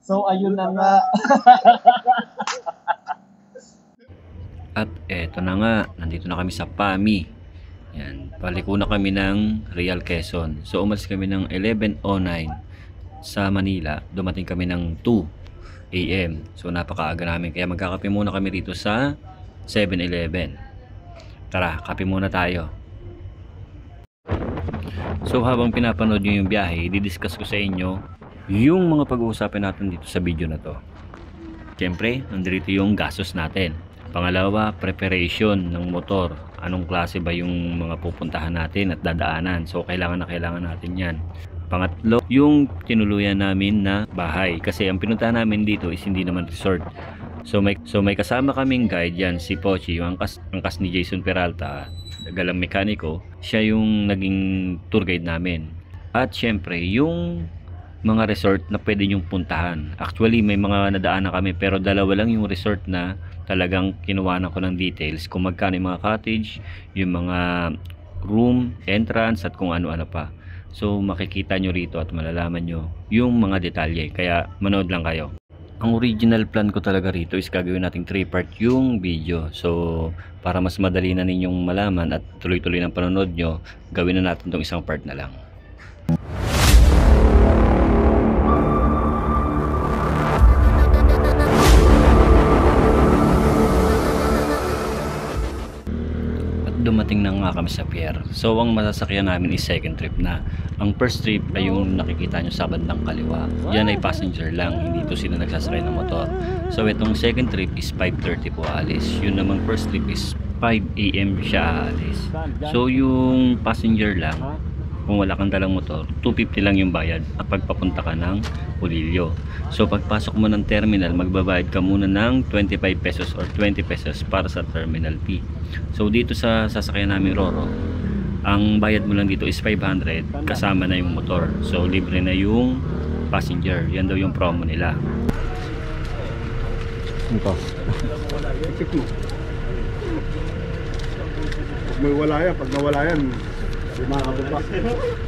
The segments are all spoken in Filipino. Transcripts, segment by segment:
So ayun na nga. At eto na nga, nandito na kami sa PAMI. Yan, paliko na kami ng Real Quezon. So umalis kami ng 11:09 sa Manila. Dumating kami ng 2 AM. So napakaaga namin. Kaya magkakape muna kami rito sa 7-Eleven. Tara, kape muna tayo. So habang pinapanood nyo yung biyahe, didiscuss ko sa inyo yung mga pag-uusapin natin dito sa video na to. Siyempre, nandito yung gastos natin. Pangalawa, preparation ng motor. Anong klase ba yung mga pupuntahan natin at dadaanan. So kailangan natin yan. Pangatlo, yung tinuluyan namin na bahay. Kasi ang pinuntahan namin dito is hindi naman resort. So may kasama kaming guide yan, si Pochi, yung angkas ni Jason Peralta, galang mekaniko. Siya yung naging tour guide namin. At syempre, yung mga resort na pwede nyong puntahan. Actually, may mga nadaanan kami pero dalawa lang yung resort na talagang kinuha ko ng details. Kung magkano yung mga cottage, yung mga room, entrance at kung ano-ano pa. So makikita nyo rito at malalaman nyo yung mga detalye. Kaya manood lang kayo. Ang original plan ko talaga rito is gagawin nating 3-part yung video. So para mas madali na ninyong malaman at tuloy-tuloy ng panonood nyo, gawin na natin tong isang part na lang. Dumating na nga kami sa pier. So ang masasakyan namin is second trip na. Ang first trip ay yung nakikita nyo sa bandang kaliwa. Yan ay passenger lang, hindi to sila nagsasakay ng motor. So itong second trip is 5:30 po alis. Yun namang first trip is 5 AM siya alis. So yung passenger lang, kung wala kang dalang motor, 250 lang yung bayad kapag papunta ka ng Pulilio. So pagpasok mo ng terminal, magbabayad ka muna ng 25 pesos or 20 pesos para sa terminal fee. So dito sa sasakyan namin Roro, ang bayad mo lang dito is 500 kasama na yung motor. So libre na yung passenger. Yan daw yung promo nila. Ito. May wala yan. Pag nawala yan, makakababa.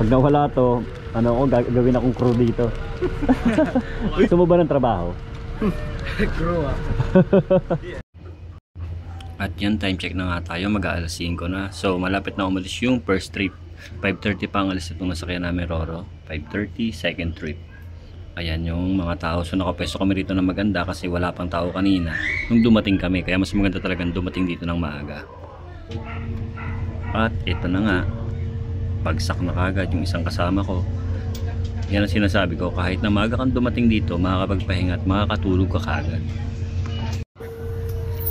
Pag nawala to, ano ako, gagawin akong crew dito. Gusto mo ba ng trabaho? Crew ah. At yan, time check na nga tayo, mag-aalas 5 na. So malapit na umalis yung first trip. 5:30 pa ang alis itong nasakyan namin Roro. 5:30 second trip. Ayan yung mga tao. So nakapesto kami rito na maganda kasi wala pang tao kanina nung dumating kami. Kaya mas maganda talagang dumating dito ng maaga. At ito na nga, bagsak na kagad yung isang kasama ko. Yan ang sinasabi ko, kahit na maaga kang dumating dito, makakapagpahinga at makakatulog ka kagad.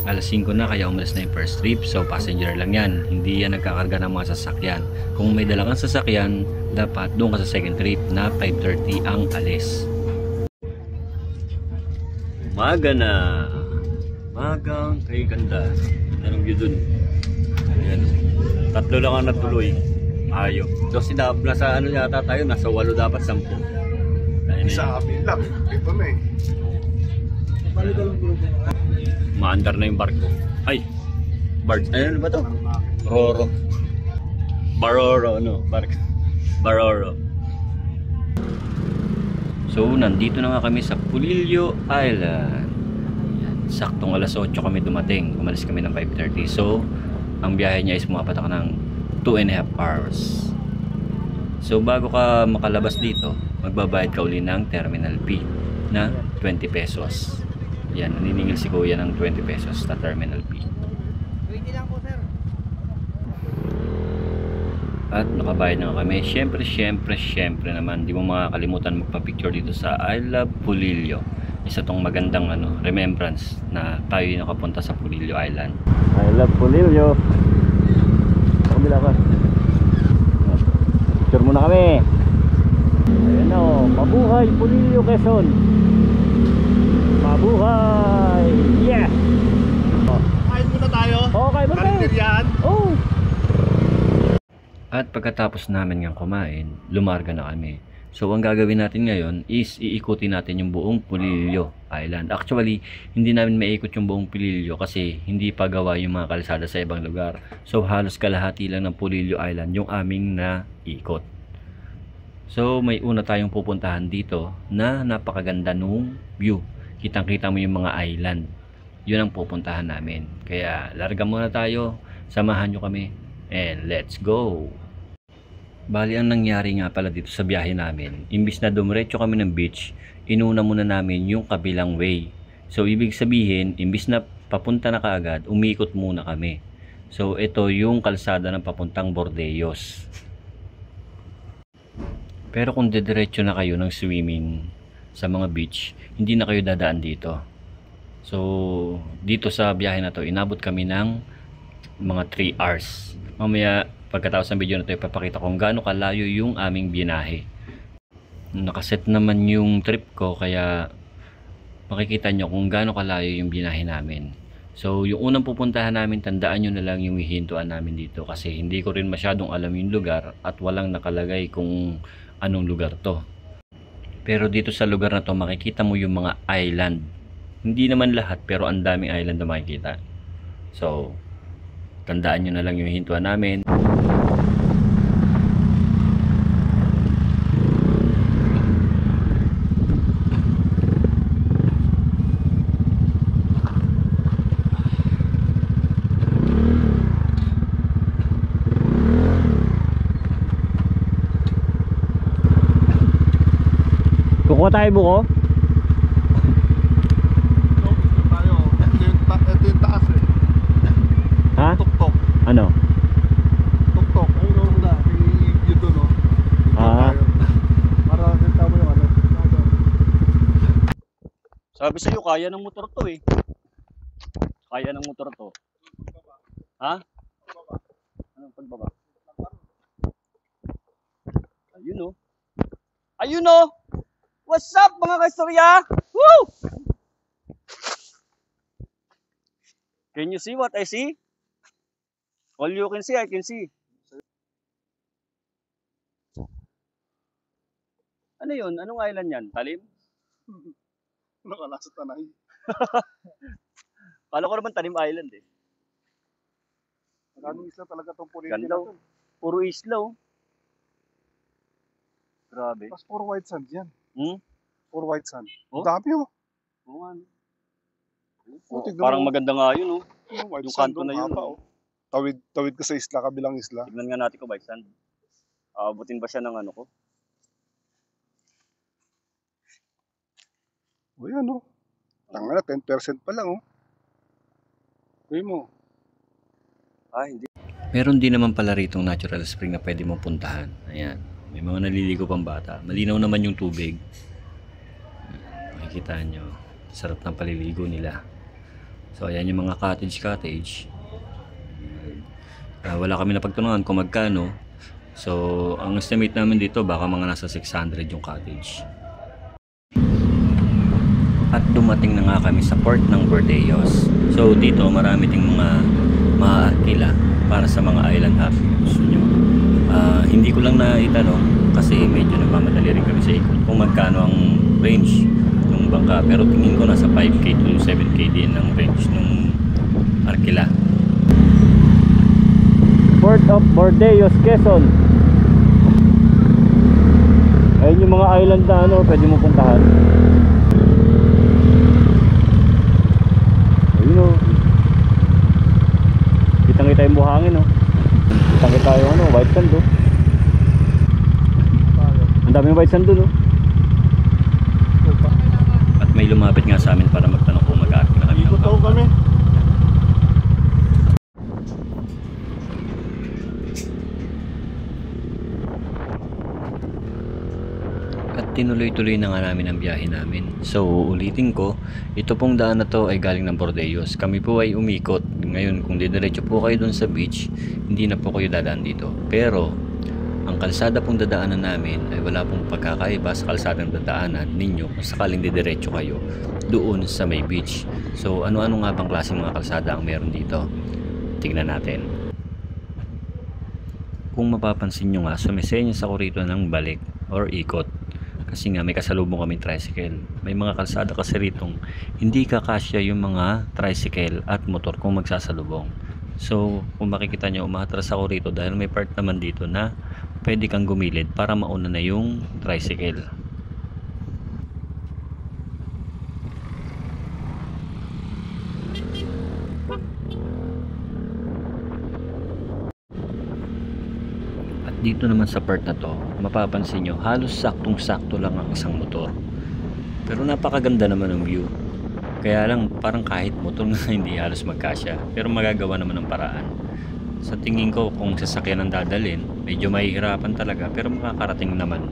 Alas 5 na kaya umalis na yung first trip. So passenger lang yan, hindi yan nagkakarga ng mga sasakyan. Kung may dala kang sasakyan, dapat doon ka sa second trip na 5:30 ang alis. Umaga na, magang kay ganda. Anong view dun? Ayan. 3 lang ang natuloy. Ayaw. So si Dab, nasa ano yata tayo, nasa 8 dapat 10. Isa amin lang. Ito na eh. Maandar na yung barko. Ay! Ano ba to? Roro. Baroro, ano? Baroro. So, nandito na nga kami sa Pulilio Island. Saktong alas 8 kami dumating. Umalis kami ng 5:30. So, ang biyahe niya is pumapatak ng 2.5 hours. So bago ka makalabas dito, magbabayad ka uli ng terminal fee na 20 pesos. Yan, naniningil si Kuya ng 20 pesos na terminal fee. 20 lang po, sir. At nakabayad na kami. Siyempre naman, di mo makakalimutan magpa-picture dito sa I Love Pulilio. Isa tong magandang remembrance na tayo yung nakapunta sa Pulilio Island. I love Pulilio. Kamila ka. Picture muna kami. Ayan o, mabuhay Pulilio Quezon. Mabuhay. Yeah. Kain muna tayo. Oo, kain muna tayo. Karinderyahan. Oo. At pagkatapos namin ng kumain, lumarga na kami. So ang gagawin natin ngayon is iikutin natin yung buong Pulilio Island. Actually, hindi namin maikot yung buong Pulilio kasi hindi pa gawa yung mga kalsada sa ibang lugar. So halos kalahati lang ng Pulilio Island yung aming naikot. So may una tayong pupuntahan dito na napakaganda nung view. Kitang-kita mo yung mga island. Yun ang pupuntahan namin. Kaya larga muna tayo. Samahan nyo kami. And let's go! Bali ang nangyari nga pala dito sa biyahe namin. Imbis na dumiretso kami ng beach, inuna muna namin yung kabilang way. So ibig sabihin, imbis na papunta na kaagad, umikot muna kami. So ito yung kalsada ng papuntang Bordeyos. Pero kung didiretso na kayo ng swimming sa mga beach, hindi na kayo dadaan dito. So, dito sa biyahe na to, inabot kami ng mga 3 hours. Mamaya, pagkatapos ng video na to, ipapakita kung gaano kalayo yung aming binahe. Nakaset naman yung trip ko, kaya makikita nyo kung gaano kalayo yung binahe namin. So, yung unang pupuntahan namin, tandaan nyo na lang yung hihintuan namin dito. Kasi hindi ko rin masyadong alam yung lugar at walang nakalagay kung anong lugar to. Pero dito sa lugar na to makikita mo yung mga island. Hindi naman lahat pero ang daming island na makikita. So tandaan nyo na lang yung hintuan namin. Kukuha tayo buko? Ito yung taas eh. Ha? Tok-tok. Ano? Tok-tok. Ayun o, wala. Yung doon o. Para kita mo yung ano. Sabi sa'yo, kaya ng motor to eh. Kaya ng motor to. Ha? Anong pagbaba? Ayun o. Ayun o! What's up mga kaistorya? Woo! Can you see what I see? All you can see, I can see. Ano yun? Anong island yan? Talim? Nakala sa tanay. Kala ko naman Talim Island eh. Maraming isla talaga itong punin Ganda oh. Puro isla oh. Grabe. Mas puro white sand yan. Puro white sand. Oh? Dami o. Oo nga. no. Oh, tignan Parang mo. maganda nga yun oh. White Yung sand kanto na doon, yun, haba, oh. oh. Tawid ka sa isla, kabilang isla. Tignan nga natin ko white sand. Aabutin ba siya ng ano ko? O yan o. Tanga na, 10% pa lang o. Kuya mo. Hindi. Meron din naman pala ritong natural spring na pwede mong puntahan. Ayan. May mga naliligo pang bata. Malinaw naman yung tubig. Makikita nyo. Sarap ng paliligo nila. So ayan yung mga cottage. Wala kami napagtunungan kung magkano. So ang estimate namin dito baka mga nasa 600 yung cottage. At dumating na nga kami sa port ng Bordeyos. So dito marami ding mga maakila para sa mga island hopping gusto nyo. Hindi ko lang naitanong kasi medyo nagmamadali rin kami sa ikot kung magkano ang range ng bangka, pero tingin ko nasa 5k to 7k din ang range ng arkila. Port of Bordeyos, Quezon. Ayun yung mga island na ano, pwede mo puntahan. Ayun o. Kitang-kita yung buhangin o. Kitang-kita yung ano, white sand o. Ang daming white sand dun o. At may lumapit nga sa amin para magtanong kung mag-aakila kami ng Ikot daw bangka. kami. At tinuloy-tuloy na nga namin ang biyahe namin. So ulitin ko, ito pong daan na to ay galing ng Bordeyos. Kami po ay umikot. Ngayon kung didiretso po kayo dun sa beach, hindi na po kayo dadaan dito. Pero ang kalsada pong dadaanan namin ay wala pong pagkakaiba sa kalsadang dadaanan ninyo kung sakaling didiretso kayo doon sa may beach. So ano-ano nga bang klaseng mga kalsada ang meron dito? Tingnan natin. Kung mapapansin nyo nga, sumisenyas ako rito ng balik or ikot. Kasi nga may kasalubong kami tricycle. May mga kalsada kasi ritong hindi kakasya yung mga tricycle at motor kung magsasalubong. So kung makikita nyo, umatras ako rito dahil may part naman dito na pwede kang gumilid para mauna na yung tricycle. At dito naman sa part na to, mapapansin nyo, halos saktong-sakto lang ang isang motor. Pero napakaganda naman ng view. Kaya lang parang kahit motor nga hindi halos magkasya, pero magagawa naman ng paraan. Sa tingin ko kung sasakyan ang dadalhin, medyo mahihirapan talaga pero makakarating naman.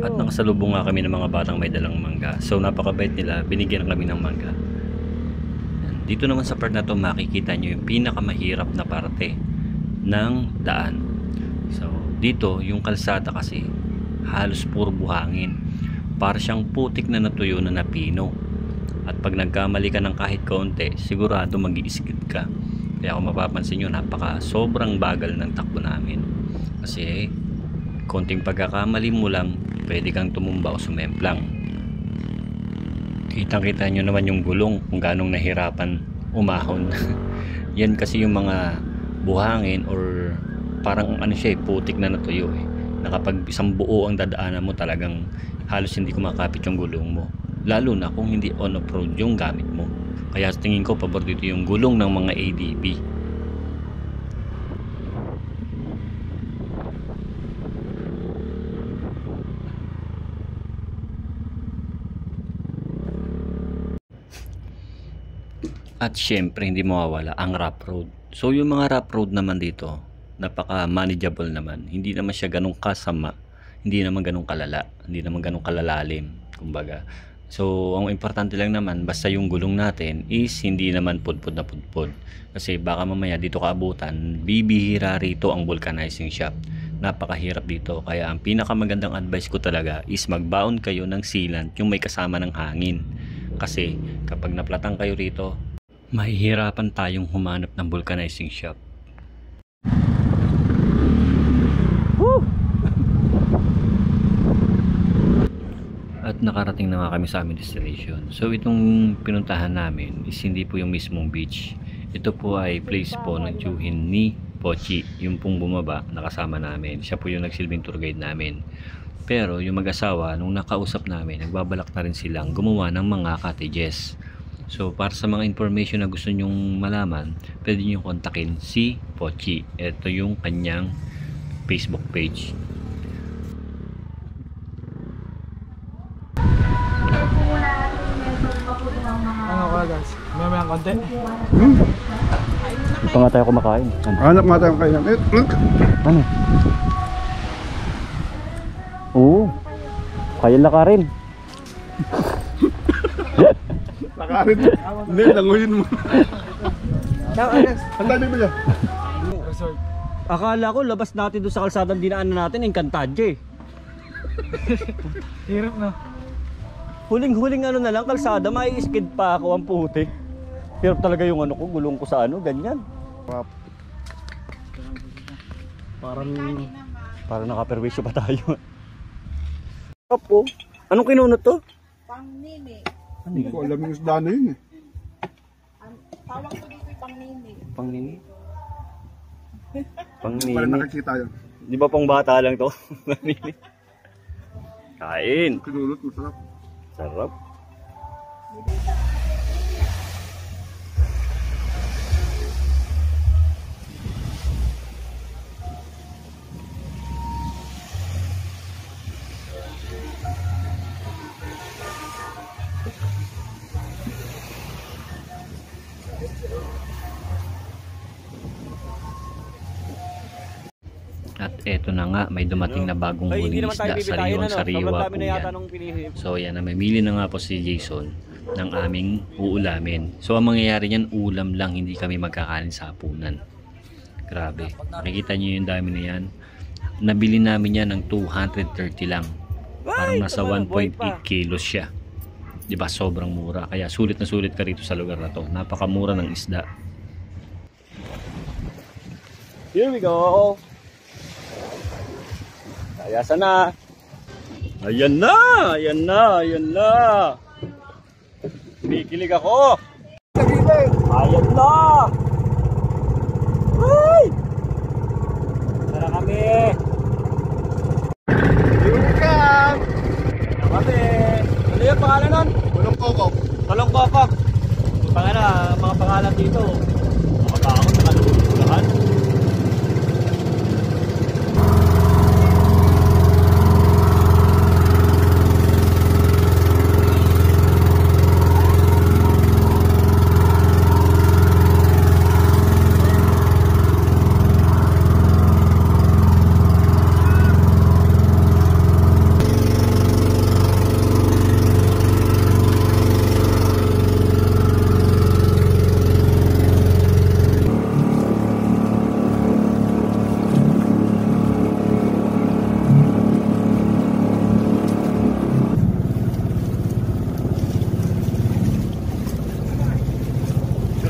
At nakasalubong nga kami ng mga batang may dalang mangga. So napakabait nila, binigyan kami ng mangga. Dito naman sa part na to makikita nyo yung pinakamahirap na parte ng daan. So dito yung kalsada kasi halos puro buhangin. Para siyang putik na natuyo na napino. At pag nagkamali ka ng kahit kaunti, sigurado mag-i-skid ka. Kaya kung mapapansin nyo, sobrang bagal ng takbo namin. Kasi konting pagkakamali mo lang, pwede kang tumumba o sumemplang. Kitang-kita nyo naman yung gulong kung ganong nahirapan umahon. Yan kasi yung mga buhangin or parang ano siya, putik na natuyo na kapag isang buo ang dadaanan mo, talagang halos hindi kumakapit yung gulong mo. Lalo na kung hindi on-off-road yung gamit mo. Kaya sa tingin ko, pabor dito yung gulong ng mga ADB. At syempre, hindi mawawala ang rough road. So yung mga rough road naman dito, napaka-manageable naman. Hindi naman siya ganun kasama. Hindi naman ganun kalala. Hindi naman ganun kalalalim. Kumbaga. So, ang importante lang naman, basta yung gulong natin is hindi naman pudpud na pudpud. Kasi baka mamaya dito kaabutan, bibihira rito ang vulcanizing shop. Napakahirap dito. Kaya ang pinakamagandang advice ko talaga is magbaon kayo ng sealant yung may kasama ng hangin. Kasi kapag naplatang kayo rito, mahihirapan tayong humanap ng vulcanizing shop. At nakarating na nga kami sa aming destination. So itong pinuntahan namin is hindi po yung mismong beach. Ito po ay place po ng tiyuhin ni Pochi. Yung pong bumaba nakasama namin. Siya po yung nagsilbing tour guide namin. Pero yung mag-asawa, nung nakausap namin, nagbabalak na rin silang gumawa ng mga cottages. So para sa mga information na gusto nyong malaman, pwede nyo kontakin si Pochi. Ito yung kanyang Facebook page. Ano ka guys? May konti? Ito nga tayo kumakain. Hanap nga tayong kainan. Ano? Oo. Kaya lakarin. Lakarin. Hindi, languyin mo. Ang dami ba yan? Resort. Akala ko labas natin doon sa kalsadang dinaanan natin, Encantadia eh. Hirap na. Huling-huling ano na lang, kalsada, may skid pa ako ang putik. Hirap talaga yung ano ko, gulong ko sa ano, ganyan. Parang nakaperwisyo pa tayo. Opo. Anong kinunot to? Pangnini. Hindi ko alam yung isda na yun eh. Tawag ko dito yung pangnini. Pangnini? Parang Pangnini. nakikita yun. Di ba pang bata lang to? Kain. Kinulot, masarap. Sarap. At eto na nga, may dumating na bagong huling isda, sariwang-sariwa po yan. So yan, mamimili na nga po si Jason ng aming uulamin. So ang mangyayari niyan, ulam lang, hindi kami magkakain sa hapunan. Grabe, nakikita niyo yung dami na yan. Nabili namin yan ng 230 lang. Parang nasa 1.8 kilos siya. Diba, sobrang mura. Kaya sulit na sulit ka rito sa lugar na to. Napakamura ng isda. Here we go. Kaya sana. Ayan na, ayan na, ayan na. Kikilig ako. Ayan na. Ay! Tara kami! Welcome! Tara kami! Ano yung pangalan nun? Bulong kokok. Talong Kokok. Mga pangalan dito. Mga tao, nakaluluhan.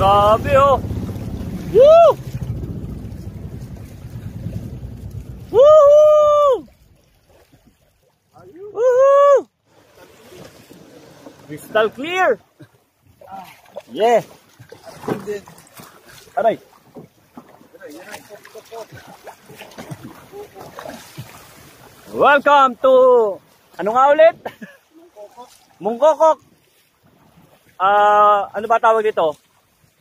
Grabe oh! Woo! Woohoo! Woohoo! Crystal clear! Yeah! Aray! Welcome to... Ano nga ulit? Mungkokok! Ano ba tawag dito?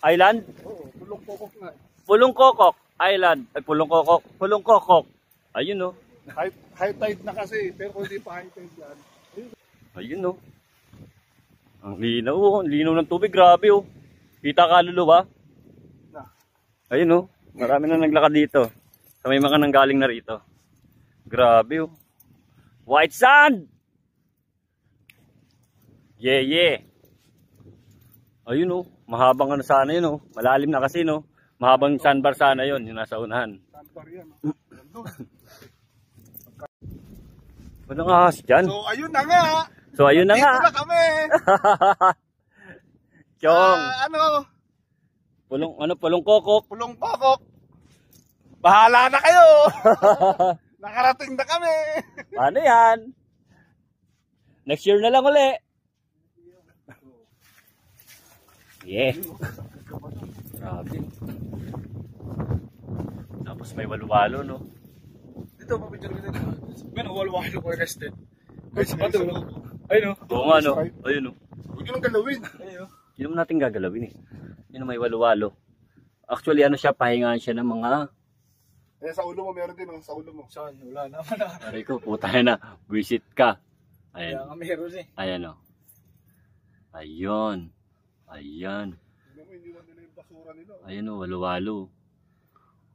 Island? Oo, bulong kokok nga. Pulong Kokok Island. Ay, Pulong Kokok. Pulong Kokok. Ayun oh. High tide na kasi, pero kung hindi pa high tide yan. Ayun oh. Ang linaw oh. Ang linaw ng tubig. Grabe oh. Kita kaluluwa. Ayun oh. Marami na naglakad dito. Sa may mga nanggaling na rito. Grabe oh. White sand! Yeah, yeah. Ayun oh. Mahabang ano sana yun oh. Malalim na kasi no. Mahabang sandbar sana yun. Yung nasa unahan. Sandbar yan. Ano nga ahas dyan? So, ayun na nga. So ayun na nga. Dito na kami. Chong. Pulong Kokok. Pulong kokok. Bahala na kayo. Nakarating na kami. Ano yan? Next year na lang uli. Yeah. Grabe. Tapos may walu-walo no. Dito, mapicture ko dito. Ganun, walo-walo ko arrested. Ay, sa bato. Ayun o. Oo nga no. Ayun no. Huwag nyo nang galawin. Ayun o. Yun naman natin gagalawin eh. Yun may walu-walo. Actually ano siya, pahingaan siya ng mga... Eh, sa ulo mo, meron din. Sa ulo mo. Saan? Wala naman na. Aray ko, puta na. Visit ka. Kaya Ayan. nga meron eh. Ayan o. Ayun. Ayan. Hindi mo, iniwan nila yung basura nila. Ayun o, walu-walo.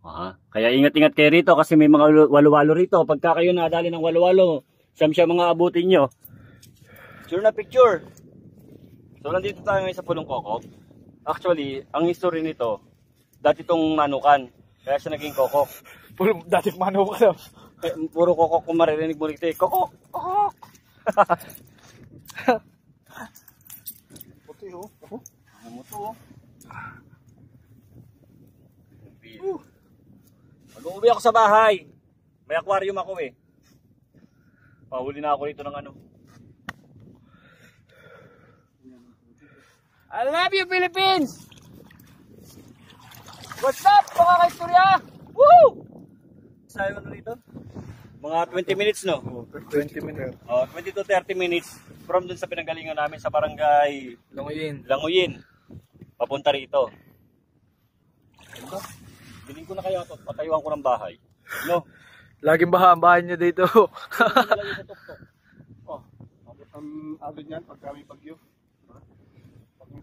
Aha. Kaya ingat-ingat kayo rito kasi may mga walu-walo rito. Pagka kayo nadali ng walu-walo, siyam siya mga abutin nyo. Picture na picture. So nandito tayo ngayon sa Pulong Kokok. Actually, ang history nito, dati itong manukan. Kaya siya naging kokok. Dati mano ko na. Puro kokok kung maririnig mo rito eh. Kokok! Kokok! Puti ho. Ano mo to? Mag-uwi ako sa bahay. May aquarium ako eh. Pahuli na ako rito ng ano. I love you, Philippines! What's up, mga kaistorya? Woo! Sayo ano rito? Mga 20 minutes, no? 20 minutes. 20 to 30 minutes from dun sa pinanggalingan namin sa barangay Langoyin. Langoyin. Papunta rito. Biling ko na kaya ito. Patayuan ko ng bahay. No? Laging baha ang bahay niyo dito. Nilagay sa tuktok. Oh, ang agad niyan pagka may bagyo.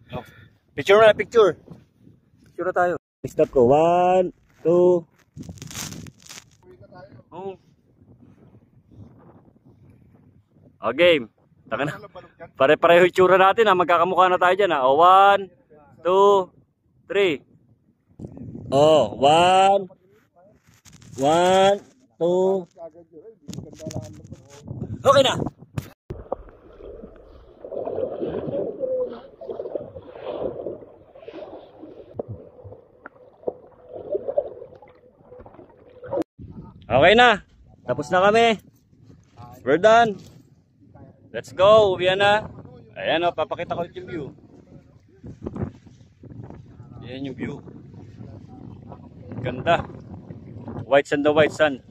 No. Picture na, picture. Picture na tayo. Stop ko. 1, 2. Oh. Oh, game. Taka na. Pare-pareho yung tsura natin ha. Magkakamukha na tayo dyan ha. O, 1, 2, 3. Oh, 1, 1, 2. Okay na. Okay na. Tapos na kami. We're done. Let's go. Uwi na. Ayan o, papakita ko yung view. Ayan yung view. Ganda. White sand, the white sand.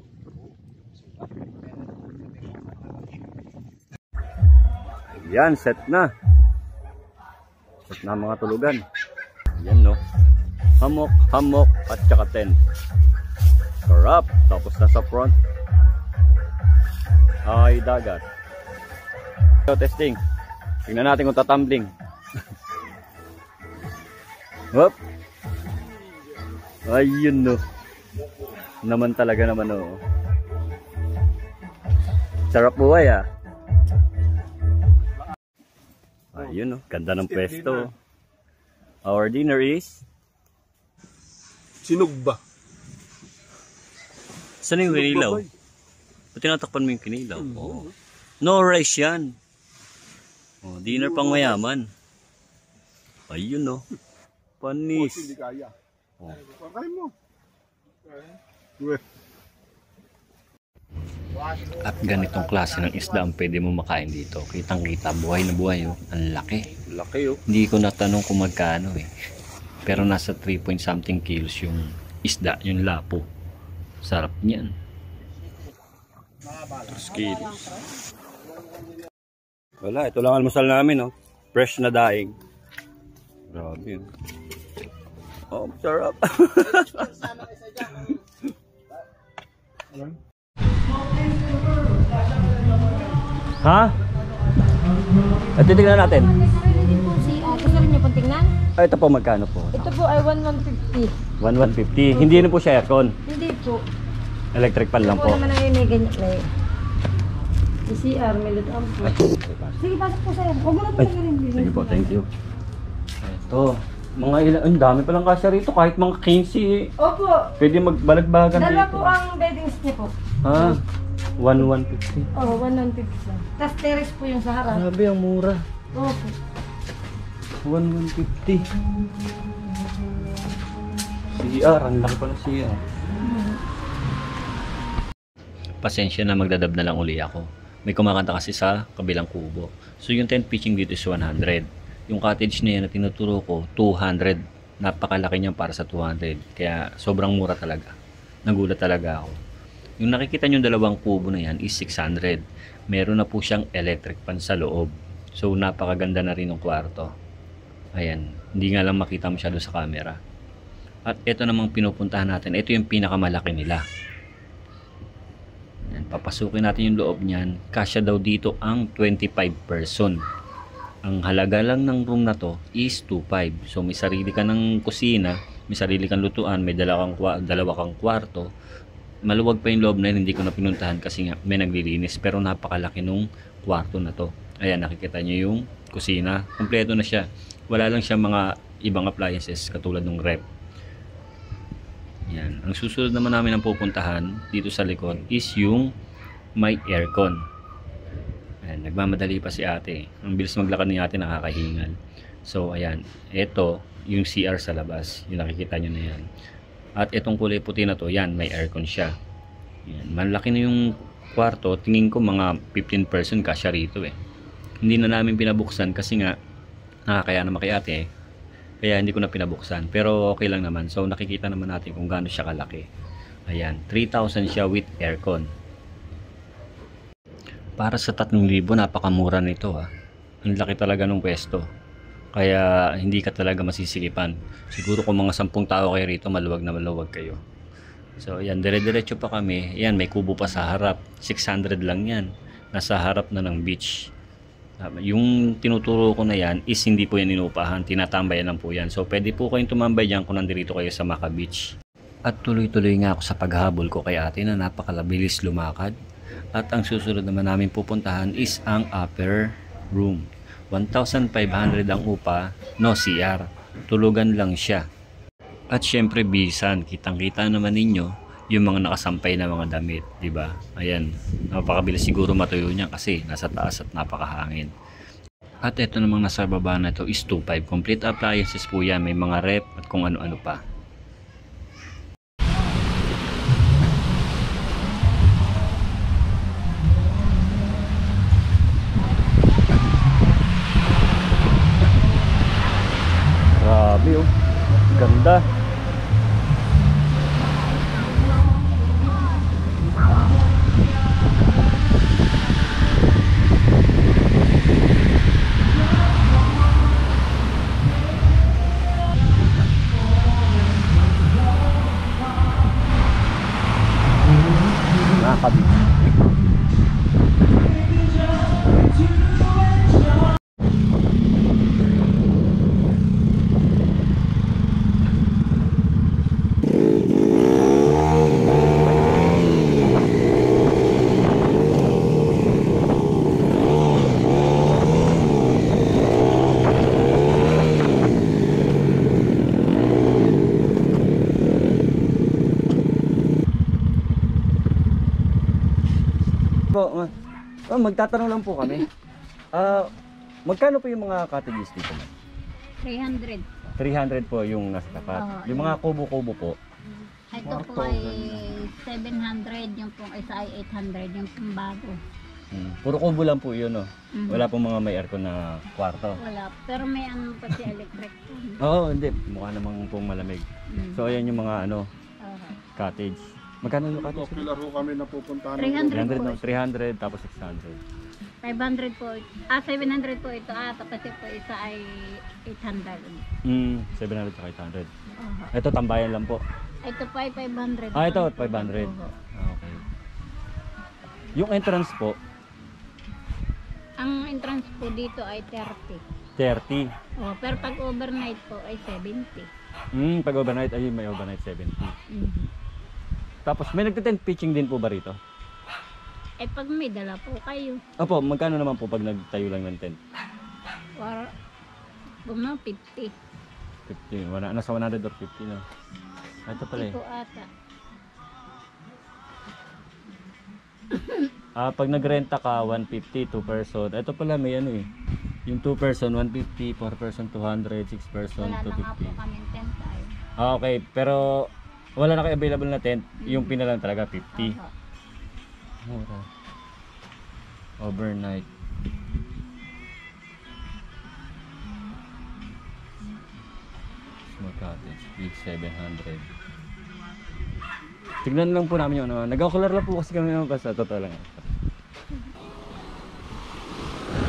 Yan, set na. Set na mga tulugan. Yan no. Hammock, hammock at saka tent. Sarap. Tapos nasa front ay dagat. So testing. Tingnan natin kung tatumbling. Hop. Ayun no. Naman talaga naman oh. Sarap buhay ah. Ayun oh, ganda ng pwesto. Our dinner is Sinugba. saan yung kinilaw? Ba't tinatakpan mo yung kinilaw? Oh. No rice yan. Oh, dinner pang mayaman. Ayun oh. Panis. Hindi kaya. Oh. Pakain mo. At ganitong klase ng isda ang pwede mo makain dito. Kitang-kita, buhay na buhay oh. Ang laki. Laki oh. Hindi ko natanong kung magkano eh. Pero nasa 3 point something kilos yung isda, yung lapo. Sarap niyan. 3 kilos. Wala, ito lang almusal namin oh. Fresh na daing. Grabe oh. Oh, sarap. Ha? At titignan natin. Gusto rin niyo pong tingnan? Ay, ito po magkano po? Ito po ay 1150. 1150. Hindi na po siya aircon. Hindi po. Electric pan lang Ito po po. naman ay may ganyan. May CR, may lutaan po. Sige, pasok po sa'yo. Huwag mo na po Ay, rin. sige po, thank you. Ito, mga ilan, ang dami palang kasya rito, kahit mga 15, Opo. pwede magbalagbagan dito. Dalawa po ang beddings niya po. Ha? 1150. Oh, 150 lang. Tapos terrace po yung sa harap. Grabe, ang mura. Opo. 1150. CR, ang laki pa ng CR. Pasensya na, magdadab na lang uli ako. May kumakanta kasi sa kabilang kubo. So yung tent pitching dito is 100. Yung cottage na yan na tinuturo ko, 200. Napakalaki niyan para sa 200. Kaya sobrang mura talaga. Nagulat talaga ako. Yung nakikita nyo dalawang kubo na yan is 600. Meron na po siyang electric pan sa loob. So napakaganda na rin ng kwarto. Ayan, hindi nga lang makita masyado sa camera. At ito namang pinupuntahan natin. Ito yung pinakamalaki nila. Ayan, papasukin natin yung loob niyan. Kasya daw dito ang 25 person. Ang halaga lang ng room na to is 2.5. So may sarili ka ng kusina, may sarili kang lutuan, may dalawa kang kwarto. Maluwag pa yung loob na yun, hindi ko na pinuntahan kasi nga may naglilinis. Pero napakalaki nung kwarto na to. Ayan, nakikita nyo yung kusina. Kompleto na siya. Wala lang siya mga ibang appliances katulad ng rep. Yan. Ang susunod naman namin ang pupuntahan dito sa likod is yung may aircon. Ayan, nagmamadali pa si ate. Ang bilis maglakad ni ate, nakakahingal. So ayan, ito yung CR sa labas. Yung nakikita nyo na yan. At itong kulay puti na to, yan, may aircon siya. Yan. Malaki na yung kwarto. Tingin ko mga 15 person kasya rito eh. Hindi na namin pinabuksan kasi nga nakakaya naman kay ate eh. Kaya hindi ko na pinabuksan. Pero okay lang naman. So nakikita naman natin kung gaano siya kalaki. Ayan, 3,000 siya with aircon. Para sa 3,000, napakamura nito ha. Ang laki talaga ng pwesto. Kaya hindi ka talaga masisilipan. Siguro kung mga 10 tao kayo rito, maluwag na maluwag kayo. So ayan, dire-diretso pa kami. Ayan, may kubo pa sa harap. 600 lang yan. Nasa harap na ng beach. Yung tinuturo ko na yan is hindi po yan inuupahan, tinatambayan lang po yan. So pwede po kayong tumambay dyan kung nandito kayo sa Maka Beach. At tuloy-tuloy nga ako sa paghabol ko kay ate na napakalabilis lumakad. At ang susunod naman namin pupuntahan is ang upper room. 1,500 ang upa, no CR. Tulugan lang siya. At syempre bisan, kitang-kita naman ninyo yung mga nakasampay na mga damit, di ba? Ayan, napakabilis siguro matuyo niya kasi nasa taas at napakahangin. At ito namang nasa baba na ito is 2.5. Complete appliances po yan, may mga rep at kung ano-ano pa. Grabe oh. Ganda. magtatanong lang po kami. Magkano po yung mga cottages dito, ma'am? 300. 300 po yung nasa tapat. Oo. Yung mga kubo-kubo po. Ito po ay 700, yung pong isa ay 800, yung pong bago. Puro kubo lang po yun, no? Mhm. Wala pong mga may aircon na kwarto. Wala. Pero may ano pa si electric po. Oo, hindi. Mukha namang pong malamig. So, ayan yung mga cottage. Magkano yung cottage? Popular ho kami na pupuntahan. 300 300, no? po. 300 tapos 600. 500 po. 700 po ito. Tapos po isa ay 800. 700 at 800. Oho. Ito, tambayan lang po. Ito po ay 500. Ito, 500. Oho. Okay. Yung entrance po, Ang entrance po dito ay 30. 30. Oh, pero pag overnight po ay 70. Pag overnight, ayun, may overnight 70. Mhm. Tapos, may nagte-tent pitching din po ba rito? Eh pag may dala po kayo, Opo, magkano naman po pag nagtayo lang ng tent? or gumano 50. 50. Nasa 100 or 50, no? Ito pala eh. Ito ata. Pag nagrenta ka, 150, 2 person. Ito pala may ano eh. Yung 2 person, 150, 4 person, 200, 6 person, Wala na nga po 250. kami tent tayo. Okay, pero wala na kayo available na tent. Yung pinalang talaga, 50. Oho. Mura. Overnight. Small cottage, big 700. Tignan lang po namin yung ano. Nag-color lang po kasi kami ng basta. Totoo lang.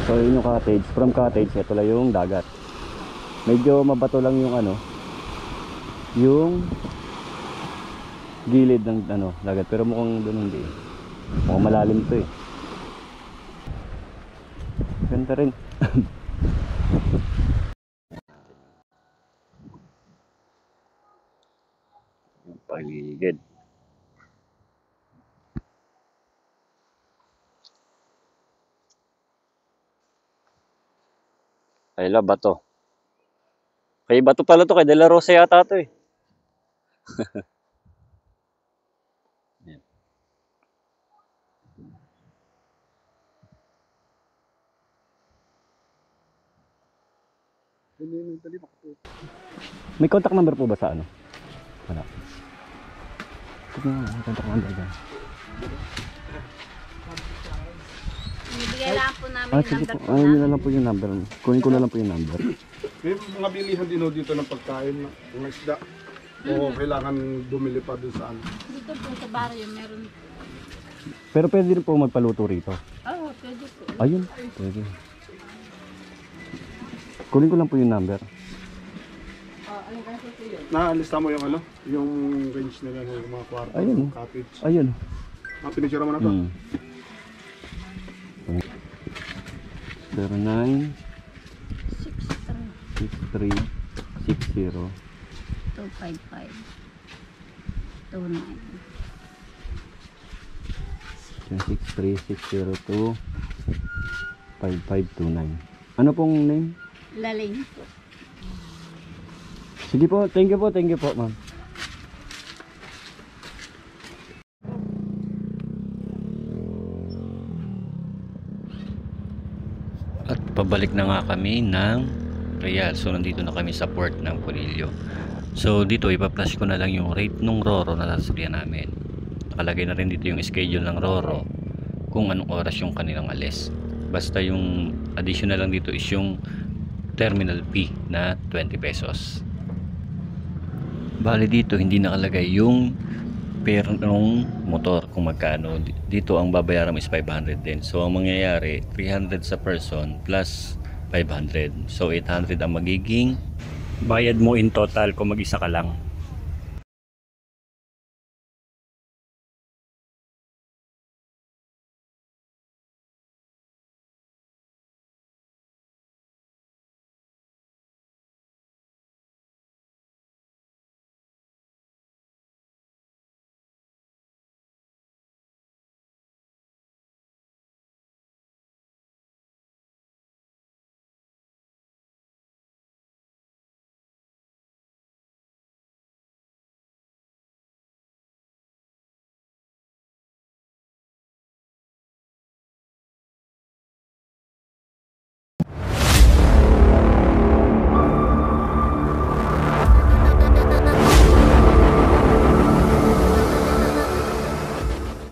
So yun yung cottage. From cottage, ito lang yung dagat. Medyo mabato lang yung ano. Yung gilid ng ano, dagat. Pero mukhang doon hindi. Mukhang malalim to eh. Ganda rin. Yung paligid. Kayla bato. Kay bato pala to, kay De La Rosa yata to eh. Yan. May contact number po ba sa ano? Wala. Tignan mo, may contact number dyan. Binibigay lang po namin yung Sige number po. po Ano namin. na lang po yung number. Kunin ko na lang po yung number. May mga bilihan din ho dito ng pagkain, mga isda. Oo, kailangan bumili pa dun sa ano. Dito po sa barrio meron. Pero pwede rin po magpaluto rito. Oh, pwede po. Ayun, pwede. Kunin ko lang po yung number. Naalista mo yung ano, yung range nila ng mga kwarto, Ayun. cottage. Ayun. Pinitsura mo na to. 09 63 63 60 255 29. 63 602 5529. Ano pong name? Laling po. Sige po, thank you po, ma'am. At pabalik na nga kami ng Real. So nandito na kami sa port ng Conillo. So dito ipa-flash ko na lang yung rate nung Roro na sasakyan namin. Nakalagay na rin dito yung schedule ng Roro kung anong oras yung kanilang alis. Basta yung additional lang dito is yung terminal fee na 20 pesos. Bali dito hindi nakalagay yung per ng motor kung magkano. Dito ang babayaran mo is 500 din. So ang mangyayari 300 sa person plus 500. So 800 ang magiging bayad mo in total kung mag-isa ka lang.